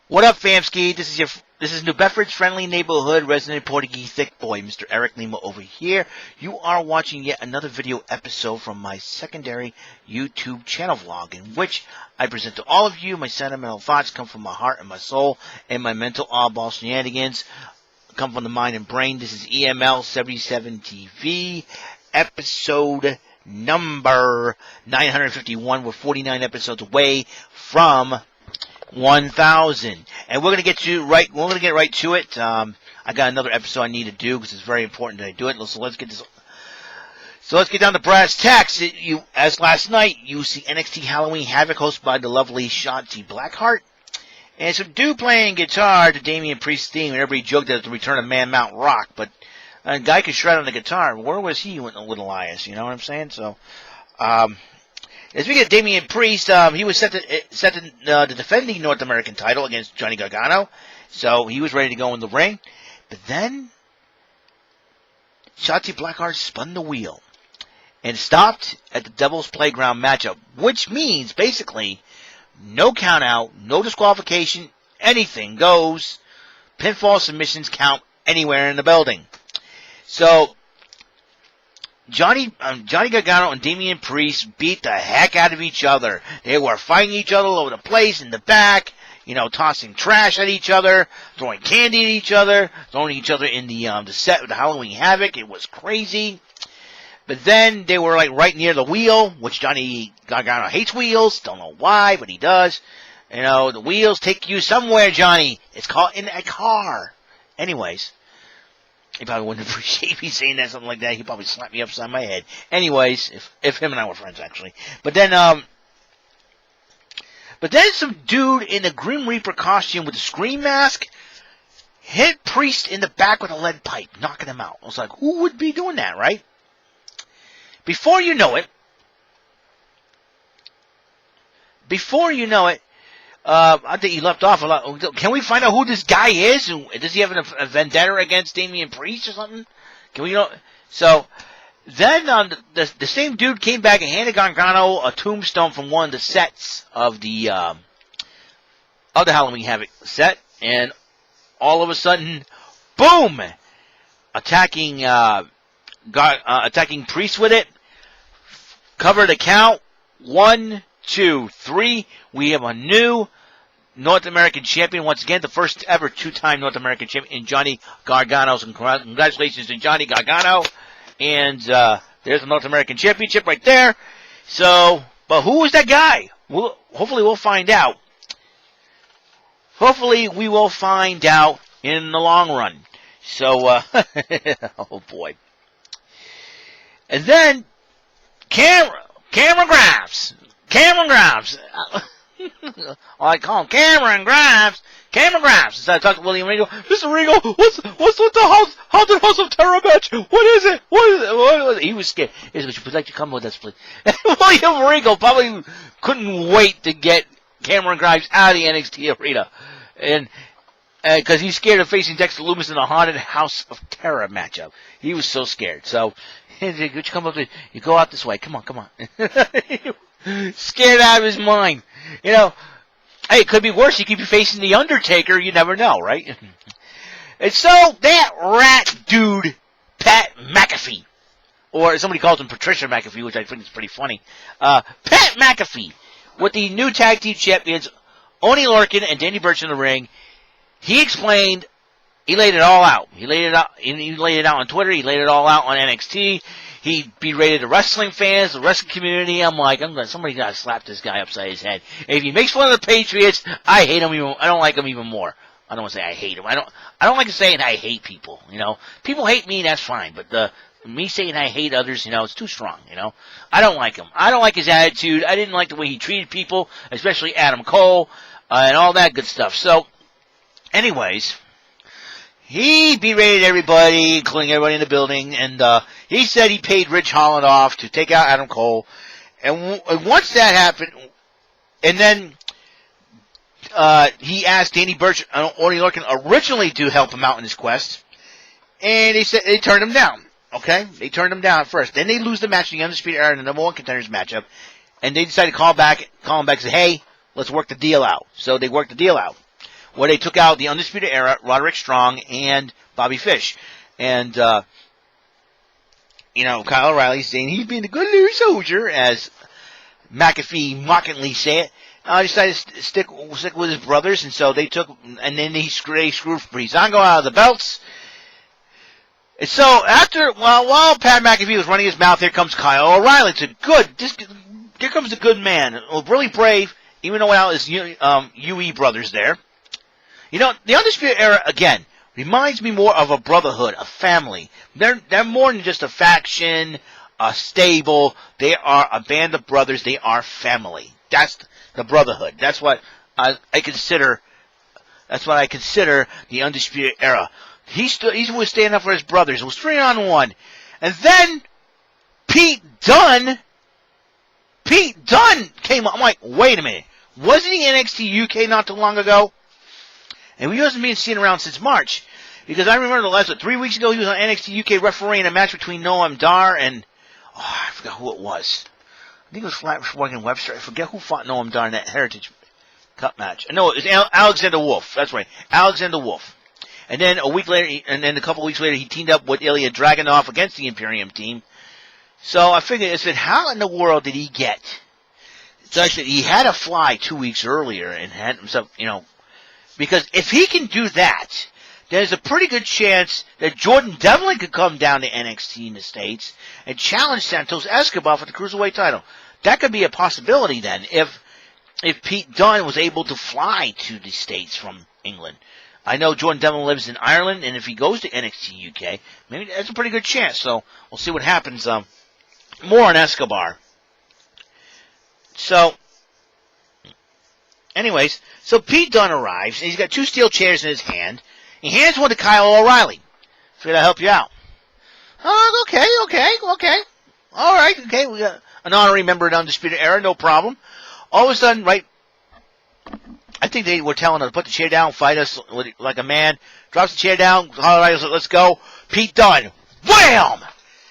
What up, famski? This is New Bedford's friendly neighborhood resident Portuguese thick boy, Mr. Eric Lima over here. You are watching yet another video episode from my secondary YouTube channel vlog, in which I present to all of you my sentimental thoughts come from my heart and my soul, and my mental oddball shenanigans come from the mind and brain. This is EML77 TV, episode number 951. We're 49 episodes away from 1,000, and we're gonna get right to it. I got another episode I need to do because it's very important that I do it. So let's get this. So let's get down to brass tacks. As last night, you see NXT Halloween Havoc hosted by the lovely Shotzi Blackheart, and some dude playing guitar to Damien Priest's theme, and everybody joked that it was the return of Man Mount Rock, but a guy could shred on the guitar. Where was he when the little Elias? You know what I'm saying? So, as we get Damian Priest, he was set to defend the North American title against Johnny Gargano, so he was ready to go in the ring. But then, Shotzi Blackheart spun the wheel and stopped at the Devil's Playground matchup, which means basically no count out, no disqualification, anything goes. Pinfall submissions count anywhere in the building. So Johnny Gargano and Damian Priest beat the heck out of each other. They were fighting each other all over the place, in the back, tossing trash at each other, throwing candy at each other, throwing each other in the set of the Halloween Havoc. It was crazy. But then they were right near the wheel, which Johnny Gargano hates wheels. Don't know why, but he does. The wheels take you somewhere, Johnny. It's called in a car. Anyways. He probably wouldn't appreciate me saying that, something like that. He'd probably slap me upside my head. Anyways, if him and I were friends, actually. But then some dude in a Grim Reaper costume with a scream mask hit Priest in the back with a lead pipe, knocking him out. I was like, who would be doing that, right? Before you know it, I think he left off a lot. Can we find out who this guy is? Does he have a vendetta against Damian Priest or something? Can we know? So then the same dude came back and handed Gargano a tombstone from one of the sets of the Halloween Havoc set, and all of a sudden, boom! Attacking Priest with it. Cover the count. 1, 2, 3. We have a new North American champion. Once again, the first ever two-time North American champion in Johnny Gargano. So congratulations to Johnny Gargano. And there's the North American championship right there. So, but who is that guy? Hopefully we'll find out. Hopefully we will find out in the long run. So, oh boy. And then, Cameron Grimes. I call him Cameron Grimes. So I talked to William Regal. Mr. Regal, what's with the Haunted House of Terror match? What is it? He was scared. Would you like to come with us, please? William Regal probably couldn't wait to get Cameron Grimes out of the NXT arena, and because he's scared of facing Dexter Loomis in the Haunted House of Terror matchup. He was so scared. So, would you come up? You go out this way. Come on. Scared out of his mind. Hey, it could be worse. He could be facing The Undertaker. You never know, right? And so, that rat dude, Pat McAfee, or somebody calls him Patricia McAfee, which I think is pretty funny. Pat McAfee, with the new tag team champions, Oney Lorcan and Danny Burch in the ring, he explained, he laid it all out. He laid it out on Twitter. He laid it all out on NXT. He berated the wrestling fans, the wrestling community. I'm like, somebody got to slap this guy upside his head. And if he makes fun of the Patriots, I hate him even. I don't like him even more. I don't want to say I hate him. I don't like saying I hate people. People hate me, that's fine. But me saying I hate others, it's too strong. I don't like him. I don't like his attitude. I didn't like the way he treated people, especially Adam Cole, and all that good stuff. So, anyways, he berated everybody, including everybody in the building, and he said he paid Rich Holland off to take out Adam Cole. And once that happened, and then he asked Danny Burch and Oney Lorcan originally to help him out in his quest, and they turned him down. Okay, they turned him down at first. Then they lose the match in the Undisputed Era in the number one contenders matchup, and they decided to call him back and say, "Hey, let's work the deal out." So they worked the deal out. where they took out the Undisputed Era, Roderick Strong, and Bobby Fish. And, Kyle O'Reilly's saying he's being a good little soldier, as McAfee mockingly say it. Decided to stick with his brothers, and so they took, and then they screwed Breezango out of the belts. And so while Pat McAfee was running his mouth, here comes Kyle O'Reilly. Here comes the good man, really brave, even though without his UE brothers there. The Undisputed Era, again, reminds me more of a brotherhood, a family. They're more than just a faction, a stable. They are a band of brothers. They are family. That's the brotherhood. That's what I consider. That's what I consider the Undisputed Era. He was standing up for his brothers. It was 3-on-1, and then Pete Dunne came up. I'm like, wait a minute, wasn't he NXT UK not too long ago? And he wasn't being seen around since March, because I remember the last 3 weeks ago he was on NXT UK refereeing a match between Noam Dar and I forgot who it was. I think it was Flash Webster. I forget who fought Noam Dar in that Heritage Cup match. No, it was Alexander Wolf. That's right, Alexander Wolf. And then a couple of weeks later, he teamed up with Ilya Dragunov against the Imperium team. So I figured, I said, how in the world did he get? So I said, he had to fly 2 weeks earlier and had himself, because if he can do that, there's a pretty good chance that Jordan Devlin could come down to NXT in the States and challenge Santos Escobar for the Cruiserweight title. That could be a possibility then, if Pete Dunne was able to fly to the States from England. I know Jordan Devlin lives in Ireland, and if he goes to NXT UK, maybe that's a pretty good chance. So we'll see what happens. More on Escobar. So, anyways, so Pete Dunne arrives, and he's got 2 steel chairs in his hand. He hands one to Kyle O'Reilly. Figured I'll help you out. Oh, okay. All right, okay. We got an honorary member of the Undisputed Era, no problem. All of a sudden, right, I think they were telling him to put the chair down, fight us like a man. Drops the chair down. Kyle O'Reilly says, let's go. Pete Dunne, wham!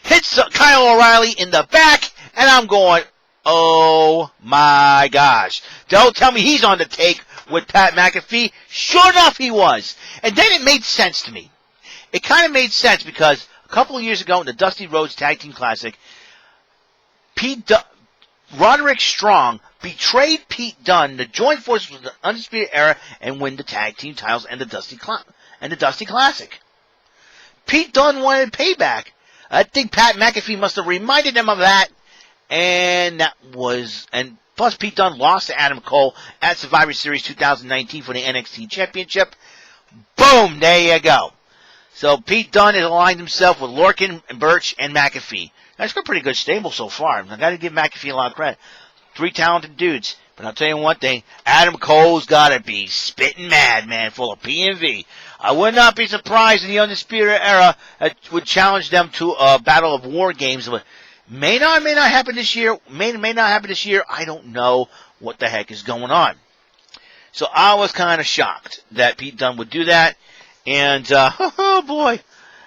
Hits Kyle O'Reilly in the back, and I'm going, oh my gosh. Don't tell me he's on the take with Pat McAfee. Sure enough, he was. And then it made sense to me. It kind of made sense because a couple of years ago in the Dusty Rhodes Tag Team Classic, Roderick Strong betrayed Pete Dunne to join forces with the Undisputed Era and win the tag team titles and the Dusty Classic. Pete Dunne wanted payback. I think Pat McAfee must have reminded him of that, and plus Pete Dunne lost to Adam Cole at Survivor Series 2019 for the NXT Championship. Boom, there you go. So Pete Dunne has aligned himself with Lorcan, Birch, and McAfee. That's a pretty good stable so far. I got to give McAfee a lot of credit. 3 talented dudes. But I'll tell you one thing, Adam Cole's got to be spitting mad, man, full of P&V. I would not be surprised if the Undisputed Era would challenge them to a battle of war games. May not happen this year. May not happen this year. I don't know what the heck is going on. So I was kind of shocked that Pete Dunne would do that. And, oh boy.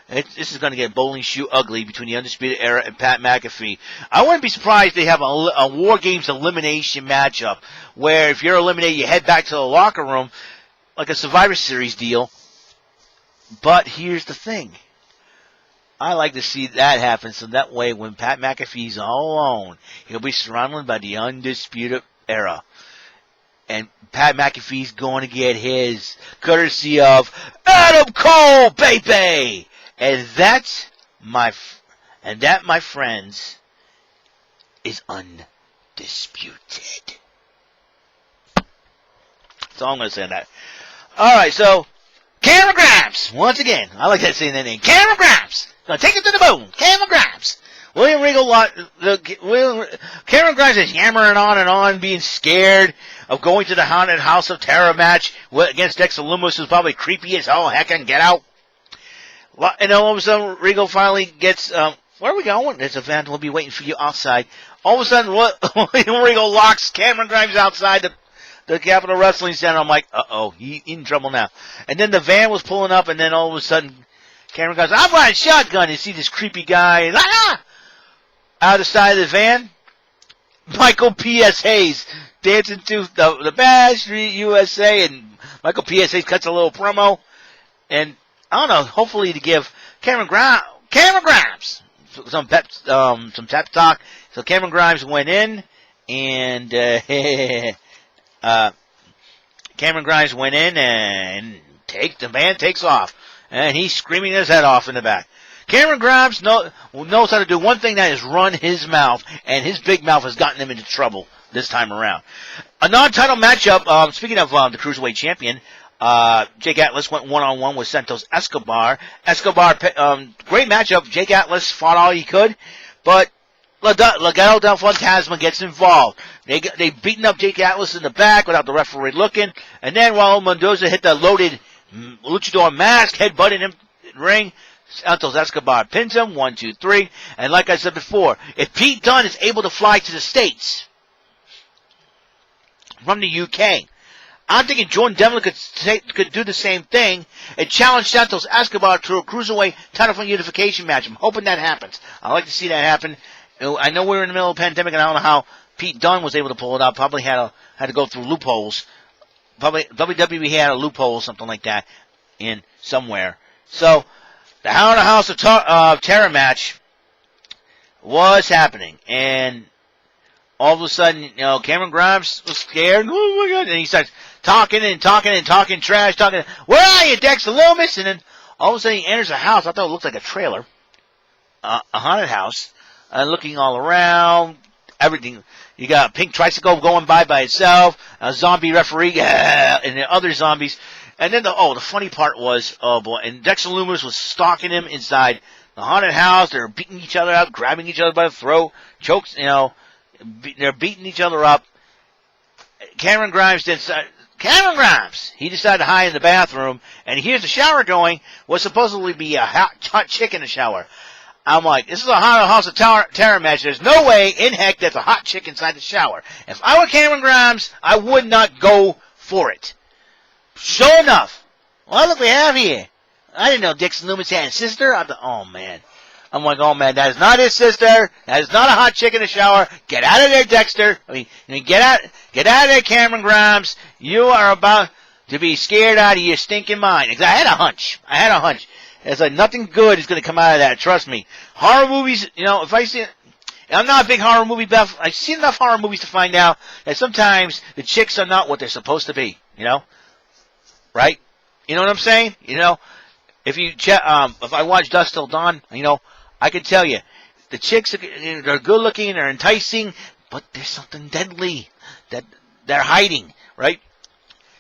This is going to get bowling shoe ugly between the Undisputed Era and Pat McAfee. I wouldn't be surprised if they have a War Games elimination matchup where if you're eliminated, you head back to the locker room like a Survivor Series deal. But here's the thing. I like to see that happen so that way when Pat McAfee's all alone, he'll be surrounded by the Undisputed Era. And Pat McAfee's going to get his courtesy of Adam Cole, baby! And that, my friends, is undisputed. That's all I'm going to say on that. All right, so Cameron Grimes, once again, I like that saying that name. Cameron Grimes, gonna take it to the moon. Cameron Grimes. William Regal, Cameron Grimes is yammering on and on, being scared of going to the Haunted House of Terror match against Dexter Loomis, who's probably creepy as hell. Heck and get out. And then all of a sudden, Regal finally gets, where are we going? There's a van, we'll be waiting for you outside. All of a sudden, Regal locks Cameron Grimes outside the Capitol Wrestling Center. I'm like, uh-oh, he's in trouble now. And then the van was pulling up, and then all of a sudden, Cameron Grimes, I'm riding shotgun. You see this creepy guy, out of the side of the van. Michael P.S. Hayes dancing to the Bad Street USA, and Michael P.S. Hayes cuts a little promo, and I don't know, hopefully to give Cameron Grimes some pep talk. So Cameron Grimes went in, and Cameron Grimes went in and the man takes off, and he's screaming his head off in the back. Cameron Grimes knows how to do one thing, that is run his mouth, and his big mouth has gotten him into trouble this time around. A non-title matchup, speaking of the Cruiserweight Champion, Jake Atlas went one-on-one with Santos Escobar. Great matchup. Jake Atlas fought all he could, but Legado del Fantasma gets involved. They beaten up Jake Atlas in the back without the referee looking, and then while Mendoza hit the loaded luchador mask, headbutting him in the ring, Santos Escobar pins him, 1, 2, 3. And like I said before, if Pete Dunne is able to fly to the States from the UK, I'm thinking Jordan Devlin could do the same thing and challenge Santos Escobar to a Cruiserweight title unification match. I'm hoping that happens. I'd like to see that happen. I know we're in the middle of a pandemic, and I don't know how Pete Dunne was able to pull it out. Probably had to go through loopholes. Probably WWE had a loophole or something like that in somewhere. So the Hell in a House of Terror match was happening, and all of a sudden, Cameron Grimes was scared. Oh my God! And he starts talking trash, where are you, Dexter Loomis? And then all of a sudden he enters a house. I thought it looked like a trailer, a haunted house, looking all around, everything. You got a pink tricycle going by itself, a zombie referee, and the other zombies. And then the funny part was, oh boy, and Dexter Loomis was stalking him inside the haunted house. They're beating each other up, grabbing each other by the throat, chokes, they're beating each other up. Cameron Grimes, he decided to hide in the bathroom, and here's the shower going, was supposedly be a hot chick in the shower. I'm like, this is a Haunted House of Terror match. There's no way in heck that's a hot chick inside the shower. If I were Cameron Grimes, I would not go for it. Sure enough, well, look what we have here. I didn't know Dexter Loomis had a sister. Oh man. I'm like, oh man, that is not his sister. That is not a hot chick in the shower. Get out of there, Dexter. Get out of there, Cameron Grimes. You are about to be scared out of your stinking mind. Because I had a hunch. It's like nothing good is going to come out of that. Trust me. Horror movies, if I see it, I'm not a big horror movie buff. I've seen enough horror movies to find out that sometimes the chicks are not what they're supposed to be. Right? You know what I'm saying? If you check, if I watch Dusk Till Dawn, I can tell you, the chicks, they're good looking, they're enticing, but there's something deadly that they're hiding, right?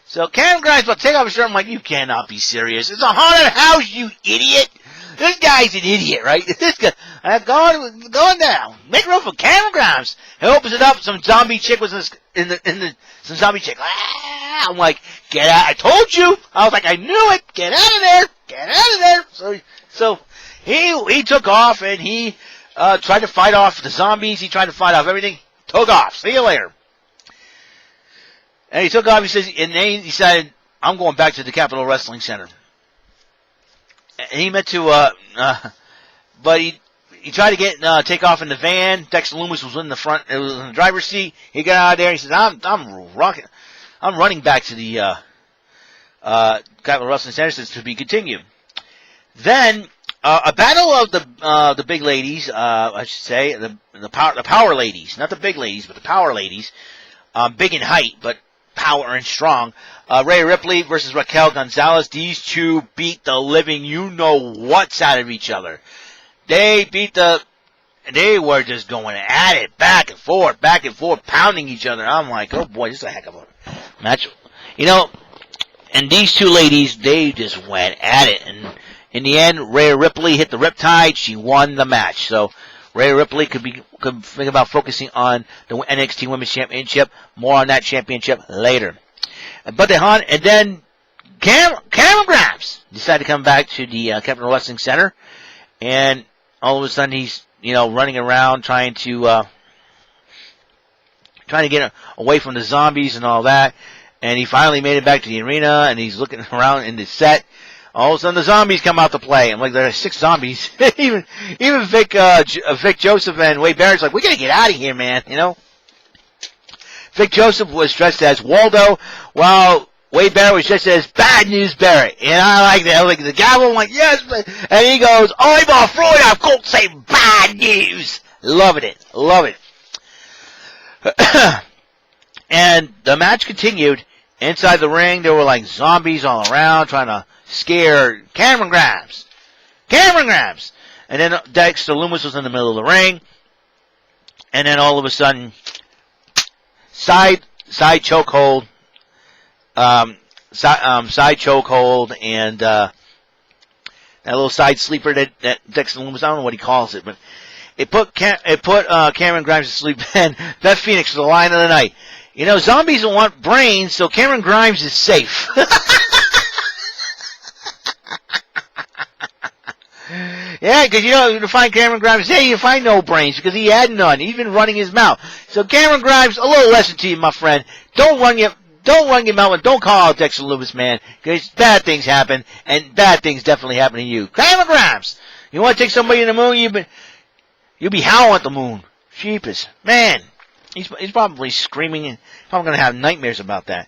So Cameron Grimes will take off his shirt. I'm like, you cannot be serious. It's a haunted house, you idiot. This guy's an idiot, right? This guy, going down. Make room for Cameron Grimes. He opens it up. Some zombie chick was some zombie chick. I'm like, get out. I told you. I was like, I knew it. Get out of there. Get out of there. So he took off, and he tried to fight off the zombies. He tried to fight off everything. Took off. See you later. And he took off. And then he decided, I'm going back to the Capitol Wrestling Center. And he meant to, but he tried to take off in the van. Dexter Loomis was in the front. It was in the driver's seat. He got out of there. He said, I'm running back to the Capitol Wrestling Center. Says to be continued. Then a battle of the big ladies. I should say the power ladies, not the big ladies, but the power ladies. Big in height, but power and strong. Rhea Ripley versus Raquel Gonzalez. These two beat the living you-know-whats out of each other. They were just going at it, back and forth, pounding each other. I'm like, oh boy, this is a heck of a match. And these two ladies, they just went at it. And in the end, Rhea Ripley hit the Riptide. She won the match. So Rhea Ripley could think about focusing on the NXT Women's Championship. More on that championship later. But then Cameron Grimes decided to come back to the Capitol Wrestling Center, and all of a sudden he's running around trying to get away from the zombies and all that. And he finally made it back to the arena, and he's looking around in the set. All of a sudden, the zombies come out to play. I'm like, there are 6 zombies. even Vic Joseph and Wade Barrett's like, we gotta get out of here, man. Vic Joseph was dressed as Waldo, while Wade Barrett was dressed as Bad News Barrett. And I like that. I like the gavel. I'm like, yes. And he goes, I'm a Freud. I've got to say bad news. Loving it. Love it. And the match continued. Inside the ring, there were like zombies all around trying to scare Cameron Grimes. Cameron Grimes. And then Dexter Loomis was in the middle of the ring. And then all of a sudden, side chokehold, side chokehold, and that little side sleeper that Dexter Loomis, I don't know what he calls it, but it put Cameron Grimes to sleep. And Beth Phoenix was the line of the night. You know, zombies don't want brains, so Cameron Grimes is safe. Yeah, because, you know, to find Cameron Grimes, hey, you find no brains, because he had none. He's been running his mouth. So, Cameron Grimes, a little lesson to you, my friend. Don't run your mouth, and don't call out Dexter Loomis, man, because bad things happen, and bad things definitely happen to you. Cameron Grimes, you want to take somebody in the moon, you'll be howling at the moon. Sheepus. Man. He's probably screaming and probably going to have nightmares about that.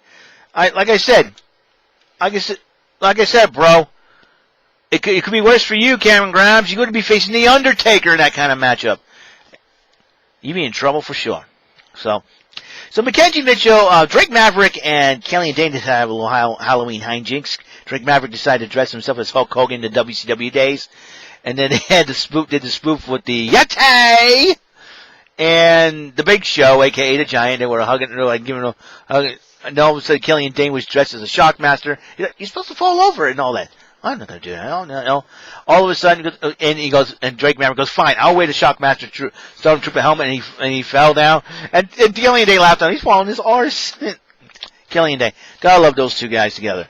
Like I said, bro, it could be worse for you, Cameron Grimes. You're going to be facing The Undertaker in that kind of matchup. You'd be in trouble for sure. So Mackenzie Mitchell, Drake Maverick, and Killian Dane decided to have a little Halloween hijinks. Drake Maverick decided to dress himself as Hulk Hogan in the WCW days. And then they did the spoof with the Yeti! And the Big Show, a.k.a. the Giant, they were hugging, they were like giving a hug. And all of a sudden, Killian Dane was dressed as a Shockmaster. You're supposed to fall over and all that. I'm not going to do that. No. All of a sudden, and Drake Maverick goes, fine, I'll wear the Shockmaster Stormtrooper helmet, and he fell down. And Killian Dane laughed at him. He's falling his arse. Killian Dane. Gotta love those two guys together.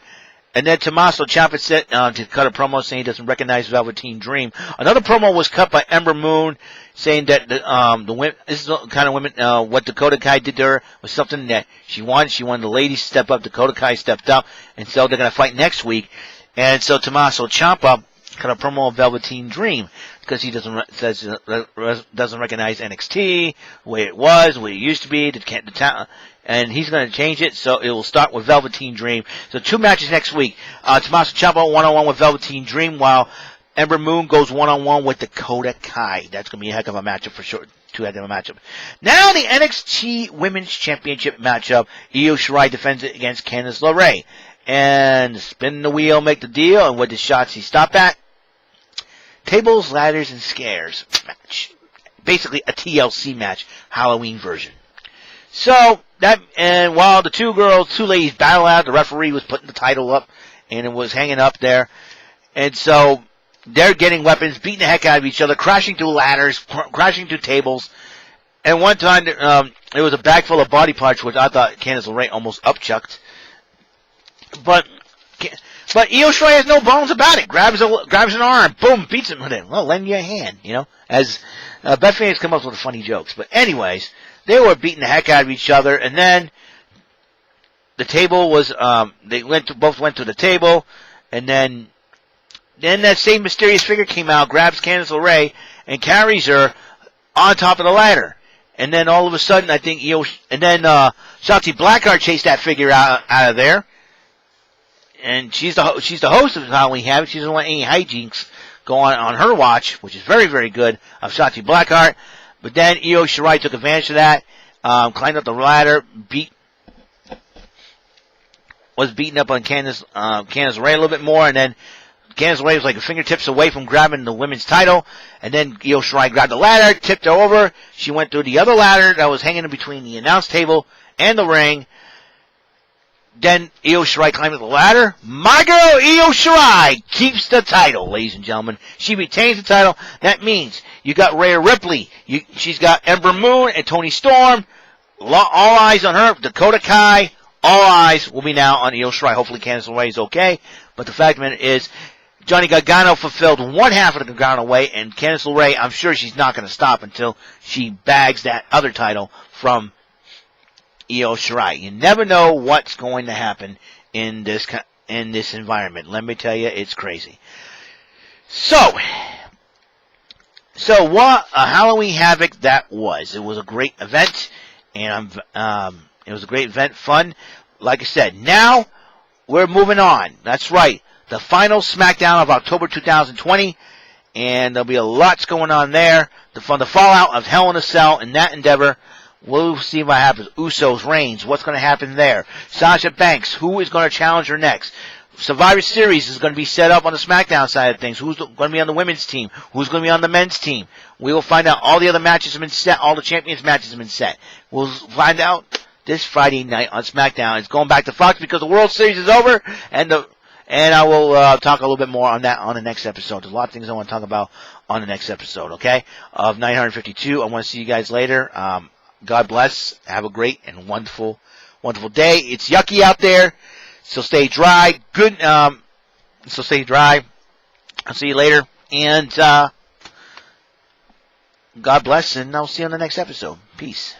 And then Tommaso Ciampa said to cut a promo saying he doesn't recognize Velveteen Dream. Another promo was cut by Ember Moon saying that the women, this is the kind of women, what Dakota Kai did to her was something that she wanted. She wanted the ladies to step up. Dakota Kai stepped up, and so they're going to fight next week. And so Tommaso Ciampa cut a promo of Velveteen Dream because he doesn't recognize NXT, the way it was, the way it used to be, and he's going to change it, so it will start with Velveteen Dream. So 2 matches next week. Tommaso Ciampa one-on-one with Velveteen Dream, while Ember Moon goes one-on-one with Dakota Kai. That's going to be a heck of a matchup for sure. 2 heck of a matchup. Now the NXT Women's Championship matchup. Io Shirai defends it against Candice LeRae. And spin the wheel, make the deal, and what does Shotzi stop at? Tables, ladders, and scares match. Basically a TLC match, Halloween version. So, and while the two ladies battle out, the referee was putting the title up, and it was hanging up there. And so, they're getting weapons, beating the heck out of each other, crashing through ladders, crashing through tables. And one time, there was a bag full of body parts, which I thought Candice LeRae almost upchucked. But Io Shirai has no bones about it. Grabs an arm, boom, beats him with it. Well, lend you a hand, you know. As Beth Phoenix come up with funny jokes. But anyways, they were beating the heck out of each other, and then the table was both went to the table, and then that same mysterious figure came out, grabs Candice LeRae, and carries her on top of the ladder. And then all of a sudden, I think Shotzi Blackheart chased that figure out of there. And she's the host of Halloween Havoc. She doesn't want any hijinks go on her watch, which is very, very good, of Shotzi Blackheart. But then Io Shirai took advantage of that, climbed up the ladder, was beating up on Candice LeRae a little bit more, and then Candice LeRae was like fingertips away from grabbing the women's title, and then Io Shirai grabbed the ladder, tipped her over. She went through the other ladder that was hanging in between the announce table and the ring. Then Io Shirai climbed up the ladder. My girl, Io Shirai, keeps the title, ladies and gentlemen. She retains the title. That means you got Rhea Ripley. She's got Ember Moon and Toni Storm. All eyes on her. Dakota Kai. All eyes will be now on Io Shirai. Hopefully Candice LeRae is okay. But the fact of it is, Johnny Gargano fulfilled one half of the Gargano way, and Candice LeRae, I'm sure she's not going to stop until she bags that other title from Io Shirai. You never know what's going to happen in this environment. Let me tell you, it's crazy. So what a Halloween Havoc that was. It was a great event, and It was a great event, fun. Like I said, now we're moving on. That's right. The final SmackDown of October 2020. And there'll be a lot going on there. From the fallout of Hell in a Cell and that endeavor, we'll see what happens. Usos, Reigns, what's going to happen there? Sasha Banks, who is going to challenge her next? Survivor Series is going to be set up on the SmackDown side of things. Who's going to be on the women's team? Who's going to be on the men's team? We will find out. All the other matches have been set. All the champions matches have been set. We'll find out this Friday night on SmackDown. It's going back to Fox because the World Series is over, and I will talk a little bit more on that on the next episode. There's a lot of things I want to talk about on the next episode, okay, of 952. I want to see you guys later. God bless. Have a great and wonderful, wonderful day. It's yucky out there, so stay dry. So stay dry. I'll see you later, and God bless, and I'll see you on the next episode. Peace.